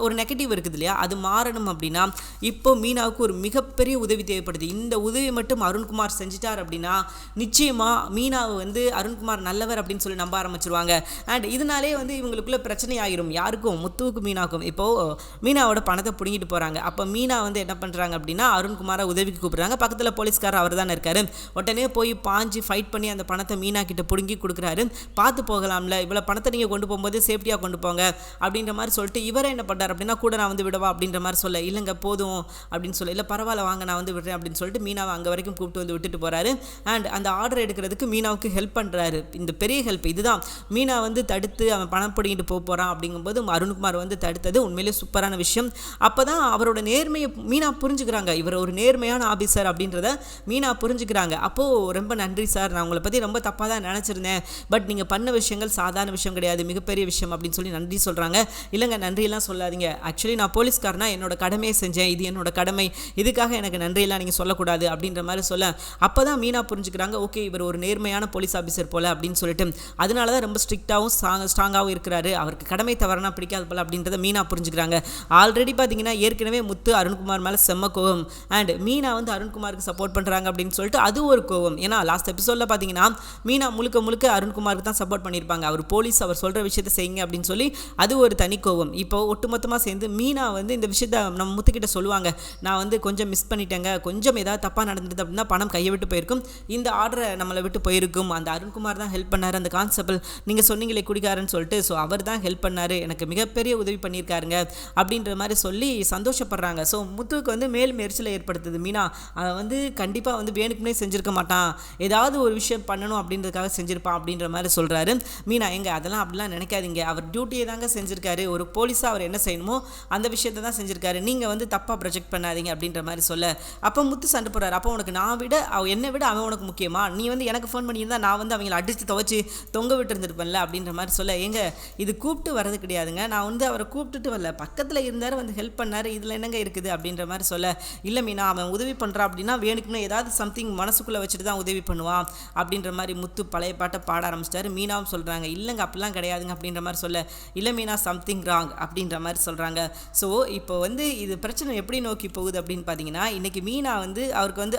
ஒரு நெகட்டிவ் இருக்குது இல்லையா, அது மாறணும் அப்படின்னா இப்போ மீனாவுக்கு ஒரு மிகப்பெரிய உதவி தேவைப்படுது. இந்த உதவி மட்டும் அருண்குமார் செஞ்சிட்டார் அப்படின்னா நிச்சயமாக மீனாவை வந்து அருண்குமார் நல்லவர் அப்படின்னு சொல்லி நம்ப ஆரம்பிச்சிருவாங்க. அண்ட் இதனாலே வந்து இவங்களுக்குள்ள பிரச்சனை ஆகிரும், யாருக்கும் முத்துவுக்கும் மீனாவுக்கும். இப்போது மீனாவோட பணத்தை பிடிங்கிட்டு போகிறாங்க. அப்போ மீனா வந்து என்ன பண்ணுறாங்க அப்படின்னா அருண்குமாரை உதவிக்கு கூப்பிட்றாங்க. பக்கத்தில் போலீஸ்காரர் அவர் தானே இருக்காரு, உடனே போய் பாஞ்சு ஃபைட் பண்ணி அந்த பணத்தை மீனா கிட்ட பிடுங்கி கொடுக்குறாரு. பார்த்து போகலாம்ல, இவ்வளோ பணத்தை நீங்கள் கொண்டு போகும்போது சேஃப்டியாக கொண்டு போங்க அப்படின்ற மாதிரி சொல்லிட்டு இவரை என்ன பண்ணுறாரு அப்படின்னா கூட நான் வந்து விடவா அப்படின்ற மாதிரி சொல்ல, இல்லைங்க போதும் அப்படின்னு சொல்ல, இல்லை பரவாயில்ல பரவாயில்ல வாங்க நான் வந்து விடுறேன் அப்படின்னு சொல்லிட்டு மீனாவை அங்கே வரைக்கும் கூப்பிட்டு வந்து விட்டுட்டு போகிறாரு. அண்ட் அந்த ஆர்டர் எடுக்கிறதுக்கு மீனாவுக்கு ஹெல்ப் பண்ணுறாரு. இந்த பெரிய ஹெல்ப் இதுதான். மீனா வந்து தடுத்து அவன் பணம் பிடிங்கிட்டு போகிறான் அப்படிங்கும்போது அருண்குமார் வந்து தடுத்தது உண்மையிலேயே சூப்பரான விஷயம். அப்போ தான் அவரோட நேர்மையை மீனா புரிஞ்சுக்கிறாங்க. இவர் ஒரு நேர்மையான ஆபீசர் அப்படின்றத மீனா புரிஞ்சுக்கிறாங்க. அப்போது ரொம்ப நன்றி சார், நான் உங்களை பற்றி ரொம்ப தப்பாக தான் நினச்சிருந்தேன், பட் நீங்கள் பண்ண விஷயங்கள் சாதாரண விஷயம் கிடையாது, மிகப்பெரிய விஷயம் அப்படின்னு சொல்லி நன்றி சொல்கிறாங்க. இல்லைங்க நன்றியெல்லாம் சொல்லாதீங்க, ஆக்சுவலி நான் போலீஸ்காரனா என்னோட கடமையை செஞ்சேன், இது என்னோட கடமை, இதுக்காக எனக்கு நன்றியெல்லாம் நீங்கள் சொல்லக்கூடாது அப்படின்ற மாதிரி சொல்ல அப்போ தான் மீனா புரிஞ்சுக்கிறாங்க, ஓகே இவர் ஒரு நேர்மையான போலீஸ் ஆஃபீஸர் போல் அப்படின்னு சொல்லிட்டு. அதனால தான் ரொம்ப ஸ்ட்ரிக்டாகவும் ஸ்ட்ராங்காகவும் இருக்கிறாரு, அவருக்கு கடமை தவறுனா பிடிக்காது போல் அப்படின்றத மீனா புரிஞ்சுக்கிறாங்க. ஆல்ரெடி பார்த்தீங்கன்னா ஏற்கனவே முத்து அருண்குமார் மேலே செம்ம கோவம். அண்ட் மீனா வந்து அருண்குமாருக்கு சப்போர்ட் பண்ணுறாங்க அப்படின்னு சொல்லிட்டு அது ஒரு கோவம். ஏன்னா லாஸ்ட் எபிசோடில் பார்த்தீங்கன்னா மீனா முழுக்க முழுக்க அருண்குமாருக்கு தான் சப்போர்ட் பண்ணியிருப்பாங்க. அவர் போலீஸ், அவர் சொல்கிற விஷயத்தை செய்யுங்க அப்படின்னு சொல்லி அது ஒரு தனி கோவம். இப்போ ஒட்டுமொத்தமாக சேர்ந்து மீனா வந்து இந்த விஷயத்த நம்ம முத்துக்கிட்ட சொல்லுவாங்க, நான் வந்து கொஞ்சம் மிஸ் பண்ணிட்டேங்க, கொஞ்சம் ஏதாவது தப்பாக நடந்தது அப்படின்னா பணம் கையை விட்டு போயிருக்கும், இந்த ஆர்டரை நம்மளை விட்டு போயிருக்கும், அந்த அருண்குமார் தான் ஹெல்ப் பண்ணார், அந்த கான்ஸ்டபிள் நீங்கள் சொன்னீங்களே குடிக்காரன்னு சொல்லிட்டு, ஸோ அவர் தான் ஹெல்ப் பண்ணார், எனக்கு மிகப்பெரிய உதவி பண்ணியிருக்காருங்க அப்படின்ற மாதிரி சொல்லி சந்தோஷப்படுறாங்க. ஸோ முத்துவுக்கு வந்து மேலும் எரிச்சலை ஏற்படுத்துது. மீனா அவன் வந்து கண்டிப்பாக வந்து வேணுக்குமே செஞ்சுருக்க மாட்டான், ஏதாவது ஒரு விஷயம் பண்ணணும் அப்படின்றதுக்காக செஞ்சுருப்பான் அப்படின்ற மாதிரி சொல்கிறாரு. மீனா எங்க அதெல்லாம் அப்படிலாம் நினைக்காதீங்க, அவர் டியூட்டியை தாங்க செஞ்சுருக்காரு, ஒரு போலீஸாக அவர் என்ன செய்யணுமோ அந்த விஷயத்தை தான் செஞ்சுருக்காரு, நீங்கள் வந்து தப்பாக ப்ரொஜெக்ட் பண்ணாதீங்க அப்படின்ற மாதிரி சொல்ல அப்போ முத்து சண்டை போடுறாரு. அப்போ உனக்கு நான் விட என்னை விட அவன் உனக்கு முக்கியமா, நீ வந்து எனக்கு ஃபோன் பண்ணியிருந்தா நான் வந்து அவங்களை அடித்து துவச்சி தொங்க விட்டு இருந்திருப்பேன்ல அப்படின்ற மாதிரி சொல்ல, ஏங்க இது கூப்பிட்டு வரது கிடையாதுங்க, நான் வந்து அவரை கூப்பிட்டுட்டு வரல, பக்கத்தில் இருந்தார் வந்து ஹெல்ப் பண்ணார், இதில் என்னங்க இருக்குது அப்படின்ற மாதிரி சொல்ல, இல்லை மீனா அவன் உதவி பண்ணுறான் அப்படின்னா வேணுக்குன்னு ஏதாவது சம்திங் மனசுக்குள்ளே வச்சுட்டு தான் உதவி பண்ணுவான் அப்படின்ற மாதிரி முத்து பழைய பாட்டை பாட ஆரம்பிச்சிட்டாரு. மீனாவும் சொல்கிறாங்க இல்லைங்க அப்படிலாம் கிடையாதுங்க அப்படின்ற மாதிரி சொல்ல, இல்லை மீனா சம்திங் ராங் அப்படின்ற மாதிரி சொல்கிறாங்க. ஸோ இப்போ வந்து இது பிரச்சனை எப்படி நோக்கி போகுது அப்படின்னு பார்த்தீங்கன்னா, இன்றைக்கி மீனா வந்து அவருக்கு வந்து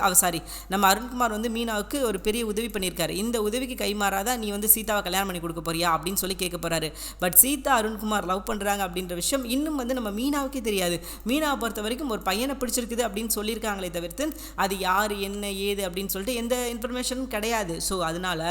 நம்ம அருண்குமார் வந்து மீனாவுக்கு ஒரு பெரிய உதவி பண்ணியிருக்காரு, இந்த உதவிக்கு கைமாறாதான் நீ வந்து சீதாவை கல்யாணம் பண்ணி கொடுக்க போறியா அப்படின்னு சொல்லி கேட்க போகிறாரு. பட் சீதா அருண்குமார் லவ் பண்ணுறாங்க அப்படின்ற விஷயம் இன்னும் வந்து நம்ம மீனாவுக்கே தெரியாது. மீனாவை பொறுத்த வரைக்கும் ஒரு பையனை பிடிச்சிருக்குது அப்படின்னு சொல்லியிருக்காங்களே தவிர்த்து அது யார் என்ன ஏது அப்படின்னு சொல்லிட்டு எந்த இன்ஃபர்மேஷனும் கிடையாது. ஸோ அதனால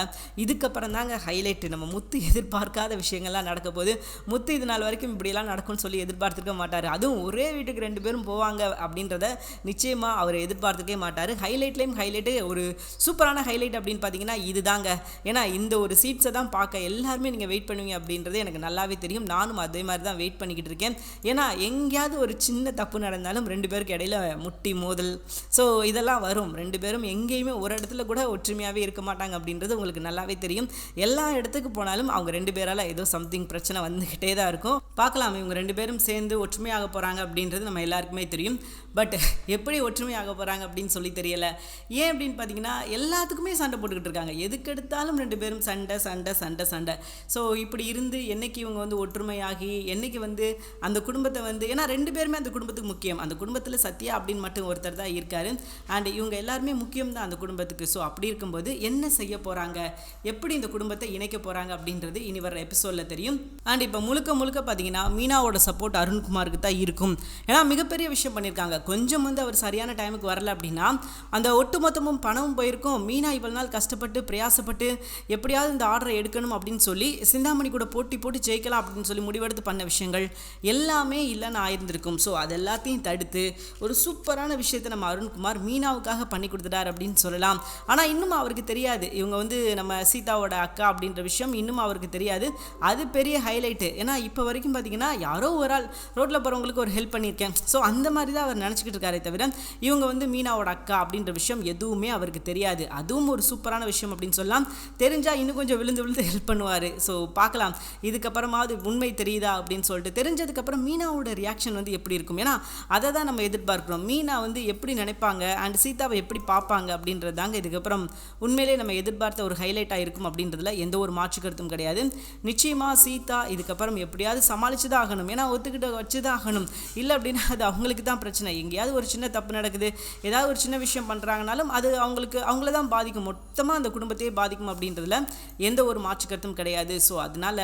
இதுக்கப்புறம் தாங்க ஹைலைட்டு, நம்ம முத்து எதிர்பார்க்காத விஷயங்கள்லாம் நடக்க போது. முத்து இது நாள் வரைக்கும் இப்படியெல்லாம் நடக்கும்னு சொல்லி எதிர்பார்த்துருக்க மாட்டார், அதுவும் ஒரே வீட்டுக்கு 2 பேரும் போவாங்க அப்படின்றத நிச்சயமாக அவர் எதிர்பார்த்துக்கே மாட்டார். ஹைலைட்லேயும் ஹைலைட்டு, ஒரு சூப்பரான ஹைலைட் அப்படின்னு பார்த்தீங்கன்னா இது தாங்க. ஏன்னா இந்த ஒரு சீட்ஸை தான் பார்க்க எல்லாருமே நீங்கள் வெயிட் பண்ணுவீங்க அப்படின்றது எனக்கு நல்லாவே தெரியும், நானும் அதே மாதிரி தான் வெயிட் பண்ணிக்கிட்டு இருக்கேன். ஏன்னா எங்கேயாவது ஒரு சின்ன தப்பு நடந்தாலும் 2 பேருக்கு இடையில முட்டி மோதல், ஸோ இதெல்லாம் வரும். 2 பேரும் எங்கேயுமே ஒரு இடத்துல கூட ஒற்றுமையாகவே இருக்க மாட்டாங்க அப்படின்றது உங்களுக்கு நல்லாவே தெரியும். எல்லா இடத்துக்கு போனாலும் அவங்க 2 பேரால் ஏதோ சம்திங் பிரச்சனை வந்துக்கிட்டே தான் இருக்கும். பார்க்கலாம் இவங்க 2 பேரும் சேர்ந்து ஒற்றுமையாக போகிறாங்க அப்படின்றது நம்ம எல்லாருக்குமே தெரியும். பட் எப்படி ஒற்றுமையாக போகிறாங்க அப்படின்னு சொல்லி தெரியலை. ஏன் அப்படின்னு பார்த்தீங்கன்னா எல்லாத்துக்குமே சண்டை போட்டுக்கிட்டு இருக்காங்க, எதுக்கு எடுத்தாலும் 2 பேரும் சண்டை சண்டை சண்டை சண்டை. ஸோ இப்படி இருந்து என்னைக்கு இவங்க வந்து ஒற்றுமையாகி என்னைக்கு வந்து அந்த குடும்பத்தை வந்து, ஏன்னா 2 பேருமே அந்த குடும்பத்துக்கு முக்கியம், அந்த குடும்பத்தில் சத்யா அப்படின்னு மட்டும் ஒருத்தர் தான் இருக்காரு, அண்ட் இவங்க எல்லாருமே முக்கியம் தான் அந்த குடும்பத்துக்கு. ஸோ அப்படி இருக்கும்போது என்ன செய்ய போகிறாங்க, எப்படி இந்த குடும்பத்தை இணைக்க போகிறாங்க அப்படின்றது இனி வர எபிசோடில் தெரியும். அண்ட் இப்போ முழுக்க முழுக்க பார்த்தீங்கன்னா மீனாவோட சப்போர்ட் அருண்குமாருக்கு தான் இருக்கும். ஏன்னா மிகப்பெரிய விஷயம் பண்ணியிருக்காங்க, கொஞ்சம் வந்து அவர் சரியான டைமுக்கு வரல அப்படின்னா அந்த ஒட்டுமொத்தமும் பணமும் போயிருக்கும். மீனா இவ்வளவு நாள் கஷ்டப்பட்டு பிரயாசப்பட்டு எப்படியாவது இந்த ஆர்டரை எடுக்கணும் அப்படின்னு சொல்லி சிந்தாமணி கூட போட்டி போட்டு ஜெயிக்கலாம் அப்படின்னு சொல்லி முடிவெடுத்து பண்ண விஷயங்கள் எல்லாமே இல்லைன்னு ஆயிருந்திருக்கும். ஸோ அது எல்லாத்தையும் தடுத்து ஒரு சூப்பரான விஷயத்தை நம்ம அருண்குமார் மீனாவுக்காக பண்ணி கொடுத்துட்டார் அப்படின்னு சொல்லலாம். ஆனால் இன்னும் அவருக்கு தெரியாது இவங்க வந்து நம்ம சீதாவோட அக்கா அப்படின்ற விஷயம் இன்னும் அவருக்கு தெரியாது. அது பெரிய ஹைலைட்டு. ஏன்னா இப்போ வரைக்கும் பார்த்தீங்கன்னா யாரோ ஒரு ஆள் ரோட்டில் போகிறவங்களுக்கு ஒரு ஹெல்ப் பண்ணியிருக்கேன், ஸோ அந்த மாதிரி தான் அவர் நினச்சிக்கிட்டு இருக்காரே தவிர இவங்க வந்து மீனாவோட அக்கா அப்படின்ற விஷயம் எதுவுமே அவருக்கு தெரியாது. அதுவும் ஒரு சூப்பரான விஷயம் அப்படின்னு சொல்லலாம். தெரிஞ்சால் இன்னும் கொஞ்சம் விழுந்து விழுந்து ஹெல்ப் பண்ணுவார். ஸோ பார்க்கலாம் இதுக்கப்புறமாவது உண்மை தெரியுதா அப்படின்னு சொல்லிட்டு. தெரிஞ்சதுக்கப்புறம் மீனாவோட ரியாக்ஷன் வந்து எப்படி இருக்கும், ஏன்னா அதை தான் நம்ம எதிர்பார்க்குறோம். மீனா வந்து எப்படி நினைப்பாங்க அண்ட் சீதாவை எப்படி பார்ப்பாங்க அப்படின்றது தாங்க இதுக்கப்புறம் உண்மையிலே நம்ம எதிர்பார்த்த ஒரு ஹைலைட்டாக இருக்கும் அப்படின்றதுல எந்த ஒரு மாற்று கருத்தும் கிடையாது. நிச்சயமாக சீதா இதுக்கப்புறம் எப்படியாவது சமாளித்து தான் ஆகணும், ஏன்னா ஒத்துக்கிட்ட வச்சு தான் ஆகணும். இல்லை அப்படின்னா அது அவங்களுக்கு தான் பிரச்சனை. எங்கேயாவது ஒரு சின்ன தப்பு நடக்குது, ஏதாவது ஒரு சின்ன விஷயம் பண்ணுறாங்கனாலும் அது அவங்கள தான் பாதிக்கும், மொத்தமாக அந்த குடும்பத்தையே பாதிக்கும் அப்படின்றதுல எந்த ஒரு மாற்று கருத்தும் கிடையாது. ஸோ அதனால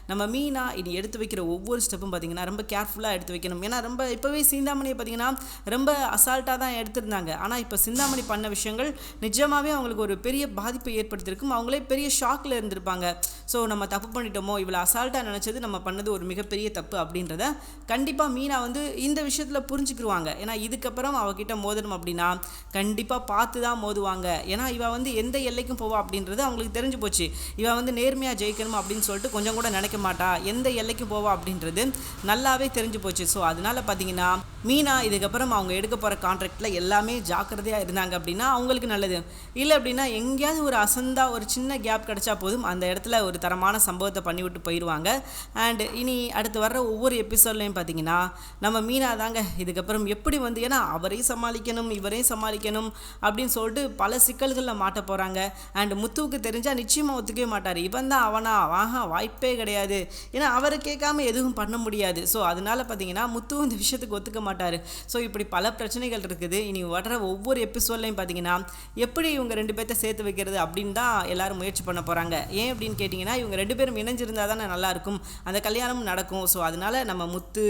நம்ம மீனா இனி எடுத்து வைக்கிற ஒவ்வொரு ஸ்டெப்பும் பார்த்திங்கன்னா ரொம்ப கேர்ஃபுல்லாக எடுத்து வைக்கணும். ஏன்னா ரொம்ப இப்போவே சிந்தாமணியை பார்த்திங்கன்னா ரொம்ப அசால்ட்டாக தான் எடுத்திருந்தாங்க. ஆனால் இப்போ சிந்தாமணி பண்ண விஷயங்கள் நிஜமாகவே அவங்களுக்கு ஒரு பெரிய பாதிப்பை ஏற்படுத்தியிருக்கும். அவங்களே பெரிய ஷாக்கில் இருந்திருப்பாங்க. ஸோ நம்ம தப்பு பண்ணிட்டோமோ, இவ்வளோ அசால்ட்டாக நினச்சது நம்ம பண்ணது ஒரு மிகப்பெரிய தப்பு அப்படின்றத கண்டிப்பாக மீனா வந்து இந்த விஷயத்தில் புரிஞ்சுக்கிடுவாங்க. ஏன்னா இதுக்கப்புறம் இதுக்கப்புறம் அவகிட்ட மோதணும் அப்படின்னா கண்டிப்பாக பார்த்து தான் மோதுவாங்க. ஏன்னா இவ வந்து எந்த எல்லைக்கும் போவா அப்படின்றது அவங்களுக்கு தெரிஞ்சு போச்சு. இவ வந்து நேர்மையாக ஜெயிக்கணும் அப்படின்னு சொல்லிட்டு கொஞ்சம் கூட நினைக்க மாட்டா, எந்த எல்லைக்கும் போவா அப்படின்றது நல்லாவே தெரிஞ்சு போச்சு. ஸோ அதனால பார்த்தீங்கன்னா மீனா இதுக்கப்புறம் அவங்க எடுக்க போகிற கான்ட்ராக்டில் எல்லாமே ஜாக்கிரதையாக இருந்தாங்க அப்படின்னா அவங்களுக்கு நல்லது. இல்லை அப்படின்னா எங்கேயாவது ஒரு அசந்தா ஒரு சின்ன கேப் கிடச்சா போதும், அந்த இடத்துல ஒரு தரமான சம்பவத்தை பண்ணிவிட்டு போயிடுவாங்க. அண்ட் இனி அடுத்து வர்ற ஒவ்வொரு எபிசோட்லையும் பார்த்தீங்கன்னா நம்ம மீனா தாங்க இதுக்கப்புறம் எப்படி வந்து, ஏன்னா அவரையும் சமாளிக்கணும் இவரையும் சமாளிக்கணும் அப்படின்னு சொல்லிட்டு பல சிக்கல்களில் மாட்ட போகிறாங்க. அண்ட் முத்துவுக்கு தெரிஞ்சால் நிச்சயமாக ஒத்துக்கவே மாட்டார். இவன் தான் அவனா வாய்ப்பே கிடையாது, ஏன்னா அவரை கேட்காம எதுவும் பண்ண முடியாது. ஸோ அதனால பார்த்தீங்கன்னா முத்துவும் இந்த விஷயத்துக்கு ஒத்துக்க மாட்டார். ஸோ இப்படி பல பிரச்சனைகள் இருக்குது. இனி வர்ற ஒவ்வொரு எபிசோட்லையும் பார்த்தீங்கன்னா எப்படி இவங்க 2 பேர்த்த சேர்த்து வைக்கிறது அப்படின்னு தான் எல்லாரும் முயற்சி பண்ண போகிறாங்க. ஏன் அப்படின்னு கேட்டிங்கன்னா இவங்க 2 பேரும் இணைஞ்சிருந்தால் தானே நல்லாயிருக்கும், அந்த கல்யாணமும் நடக்கும். ஸோ அதனால நம்ம முத்து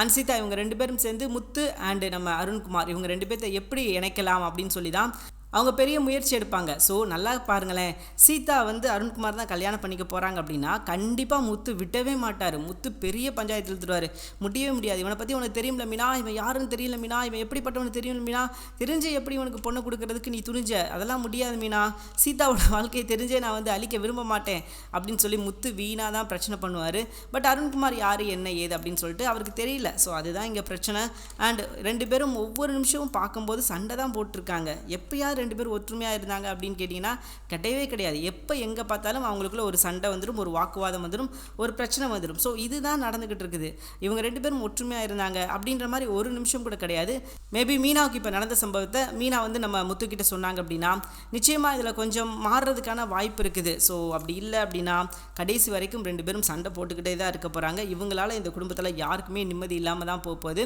அன்சிதா இவங்க 2 பேரும் சேர்ந்து முத்து அண்டு நம்ம அருண்குமார் இவங்க 2 பேர்த்த எப்படி இணைக்கலாம் அப்படின்னு சொல்லி தான் அவங்க பெரிய முயற்சி எடுப்பாங்க. ஸோ நல்லா பாருங்களேன், சீதா வந்து அருண்குமார் தான் கல்யாணம் பண்ணிக்க போகிறாங்க அப்படின்னா கண்டிப்பாக முத்து விட்டவே மாட்டார். முத்து பெரிய பஞ்சாயத்து இழுத்துருவார். முடியவே முடியாது. இவனை பற்றி உனக்கு தெரியும்ல மீனா, இவன் யாருன்னு தெரியல மீனா, இவன் எப்படிப்பட்டவனு தெரியும் மீனா, தெரிஞ்சு எப்படி உனக்கு பொண்ணு கொடுக்கறதுக்கு நீ துணிஞ்ச, அதெல்லாம் முடியாது மீனா, சீதாவோட வாழ்க்கையை தெரிஞ்சே நான் வந்து அழிக்க விரும்ப மாட்டேன் அப்படின்னு சொல்லி முத்து வீணாக தான் பிரச்சனை பண்ணுவார். பட் அருண்குமார் யார் என்ன ஏது அப்படின்னு சொல்லிட்டு அவருக்கு தெரியல. ஸோ அதுதான் இங்கே பிரச்சனை. அண்ட் 2 பேரும் ஒவ்வொரு நிமிஷமும் பார்க்கும்போது சண்டை தான் போட்டிருக்காங்க. எப்போயாவது 2 பேரும் ஒற்றுமையாக இருந்தாங்க அப்படின்னு கேட்டிங்கன்னா கிடையவே கிடையாது. எப்போ எங்கே பார்த்தாலும் அவங்களுக்குள்ள ஒரு சண்டை வந்துடும், ஒரு வாக்குவாதம் வந்துடும், ஒரு பிரச்சனை வந்துடும். ஸோ இதுதான் நடந்துக்கிட்டு இருக்குது. இவங்க 2 பேரும் ஒற்றுமையாக இருந்தாங்க அப்படின்ற மாதிரி ஒரு நிமிஷம் கூட கிடையாது. மேபி மீனாவுக்கு இப்போ நடந்த சம்பவத்தை மீனா வந்து நம்ம முத்துக்கிட்ட சொன்னாங்க அப்படின்னா நிச்சயமாக இதில் கொஞ்சம் மாறுறதுக்கான வாய்ப்பு இருக்குது. ஸோ அப்படி இல்லை அப்படின்னா கடைசி வரைக்கும் 2 பேரும் சண்டை போட்டுக்கிட்டே தான் இருக்க போகிறாங்க. இவங்களால இந்த குடும்பத்தில் யாருக்குமே நிம்மதி இல்லாமல் தான் போகுது.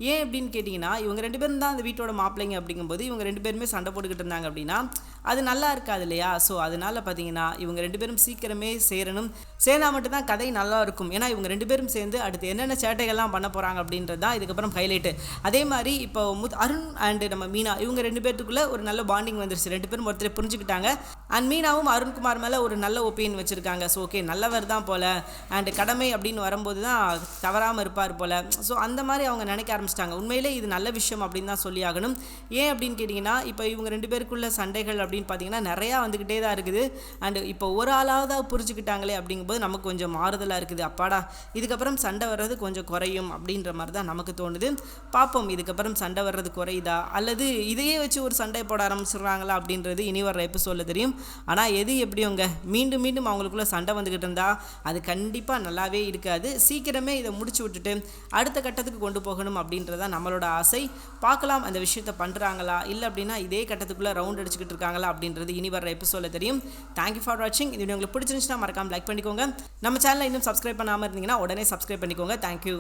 ஏன் அப்படின்னு கேட்டிங்கன்னா இவங்க 2 பேரும் தான் அந்த வீட்டோட மாப்பிள்ளைங்க அப்படிங்கும்போது இவங்க 2 பேருமே சண்டை போட்டுக்கிட்டு இருந்தாங்க அப்படின்னா அது நல்லா இருக்காது இல்லையா. ஸோ அதனால பார்த்தீங்கன்னா இவங்க 2 பேரும் சீக்கிரமே சேரணும். சேர்ந்தா மட்டும்தான் கதை நல்லா இருக்கும். ஏன்னா இவங்க 2 பேரும் சேர்ந்து அடுத்து என்னென்ன சேட்டைகள்லாம் பண்ண போகிறாங்க அப்படின்றது தான் இதுக்கப்புறம் ஹைலைட்டு. அதே மாதிரி இப்போ அருண் அண்டு நம்ம மீனா இவங்க 2 பேர்த்துக்குள்ளே ஒரு நல்ல பாண்டிங் வந்துருச்சு. 2 பேரும் ஒருத்தர் புரிஞ்சுக்கிட்டாங்க. அண்ட் மீனாவும் அருண்குமார் மேலே ஒரு நல்ல ஒப்பீனியன் வச்சுருக்காங்க. ஸோ ஓகே நல்லவர் தான் போல், அண்டு கடமை அப்படின்னு வரும்போது தான் தவறாமல் இருப்பார் போல். ஸோ அந்த மாதிரி அவங்க நினைக்க ஆரம்பிச்சிட்டாங்க. உண்மையிலே இது நல்ல விஷயம் அப்படின்னு தான் சொல்லி ஆகணும். ஏன் அப்படின்னு கேட்டிங்கன்னா இப்போ இவங்க 2 பேருக்குள்ள சண்டைகள் அப்படின்னு பார்த்தீங்கன்னா நிறையா வந்துக்கிட்டே தான் இருக்குது. அண்டு இப்போ ஒரு ஆளாவது புரிஞ்சுக்கிட்டாங்களே அப்படிங்கும்போது நமக்கு கொஞ்சம் மாறுதலாக இருக்குது. அப்பாடா இதுக்கப்புறம் சண்டை வர்றது கொஞ்சம் குறையும் அப்படின்ற மாதிரி தான் நமக்கு தோணுது. பார்ப்போம் இதுக்கப்புறம் சண்டை வர்றது குறையுதா அல்லது இதையே வச்சு ஒரு சண்டை போட ஆரம்பிச்சிடுறாங்களா அப்படின்றது இனி வர்ற எபிசோடில் தெரியும். ஆனால் எது எப்படியோங்க மீண்டும் மீண்டும் அவங்களுக்குள்ள சண்டை வந்துக்கிட்டு இருந்தால் அது கண்டிப்பாக நல்லாவே இருக்காது. சீக்கிரமே இதை முடிச்சு விட்டுட்டு அடுத்த கட்டத்துக்கு கொண்டு போகணும் அப்படின்றதான் நம்மளோட ஆசை. பார்க்கலாம் அந்த விஷயத்தை பண்ணுறாங்களா இல்லை அப்படின்னா இதே கட்டத்துக்குள்ளே ரவுண்ட் அடிச்சுக்கிட்டு இருக்காங்களா அப்படின்றது இனி வர எபிசோடில் தெரியும். தேங்க்யூ ஃபார் வாட்சிங். இந்த வீடியோ உங்களுக்கு பிடிச்சிருந்துச்சுன்னா மறக்காம லைக் பண்ணிக்கோங்க. நம்ம சேனலை இன்னும் சப்ஸ்கிரைப் பண்ணாமல் இருந்தீங்கன்னா உடனே சப்ஸ்கிரைப் பண்ணிக்கோங்க. தேங்க்யூ.